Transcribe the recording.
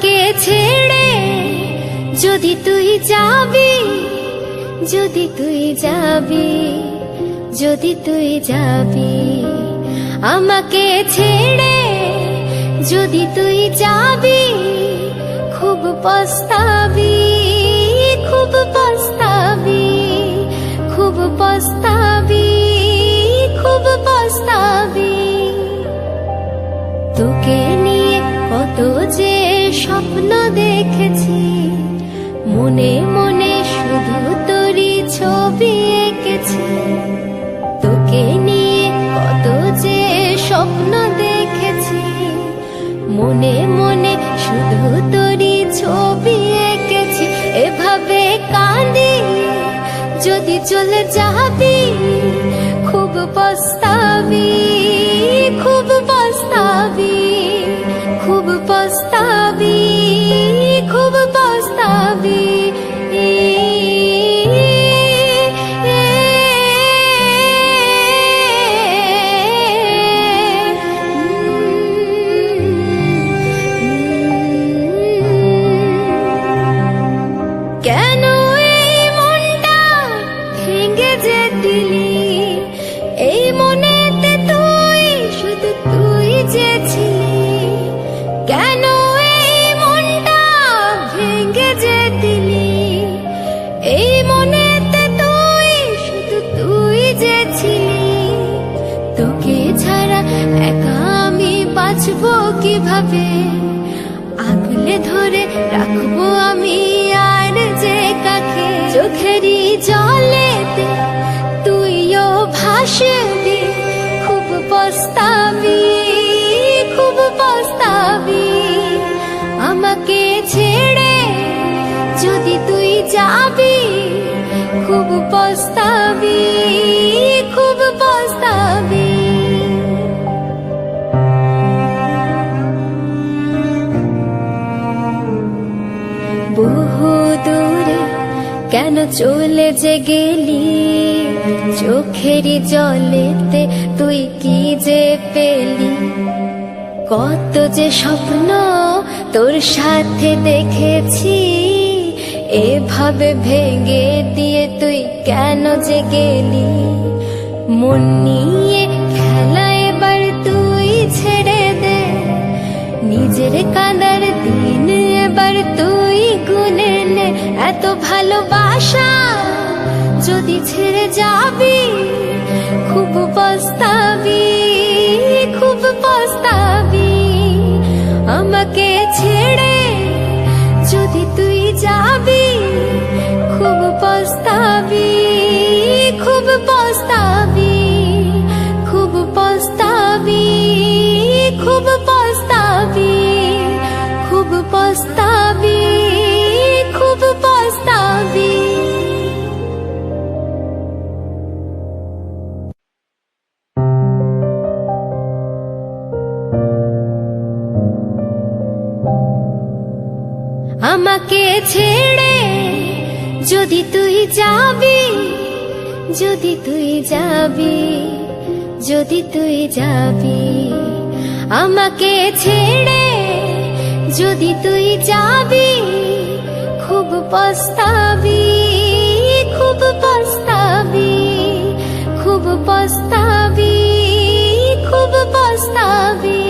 আমাকে ছেড়ে যদি তুই যাবি, যদি তুই যাবি, যদি তুই যাবি, আমাকে ছেড়ে যদি তুই যাবি, খুব পস্তাবি, খুব পস্তাবি, খুব পস্তাবি, খুব পস্তাবি। তোকে নিয়ে কত যে স্বপ্ন দেখেছি, মনে মনে শুধু তোরই ছবি এঁকেছি। তোকে নিয়ে কত যে স্বপ্ন দেখেছি, মনে মনে শুধু তোরই ছবি এঁকেছি। এভাবে কাঁদি যদি চলে যাবি, খুব পস্তাবি, খুব পস্তাবি, খুব পস্তাবি, খুব পস্তাবি। কেন এই মনটা ভেঙে যে দিলি, এই মনেতে তুই শুধু তুই যে ছিলি। কেন এই মনটা ভেঙে যে দিলি, এই মনেতে তুই শুধু তুই যে ছিলি। তোকে ছাড়া একা আমি বাঁচবো কিভাবে, আগলে ধরে রাখবো আমি আর যে কাকে। চোখেরই জলেতে তুইও ভাসবি, খুব পস্তাবি, খুব পস্তাবি। আমাকে ছেড়ে যদি তুই যাবি, খুব পস্তাবি, খুব পস্তাবি। বহু দূরে কেন চলে যে গেলি, চোখেরই জলেতে তুই কি যে পেলি। কত যে স্বপ্ন তোর সাথে দেখেছি, এভাবে ভেঙে দিয়ে তুই কেন যে গেলি। মন নিয়ে খেলা এবার তুই ছেড়ে দে, নিজের কাঁদার দিন এবার তুই গুনে নে। এত ভালোবাসা যদি ছেড়ে যাবি, খুব পস্তাবি, খুব পস্তাবি। আমাকে ছেড়ে যদি তুই যাবি, খুব পস্তাবি, খুব পস্তাবি, খুব পস্তাবি, খুব পস্তাবি, খুব পস্তাবি, খুব পস্তাবি। আমাকে ছেড়ে যদি তুই যাবি, যদি তুই যাবি, যদি তুই যাবি, আমাকে ছেড়ে যদি তুই যাবি, খুব পস্তাবি, খুব পস্তাবি, খুব পস্তাবি।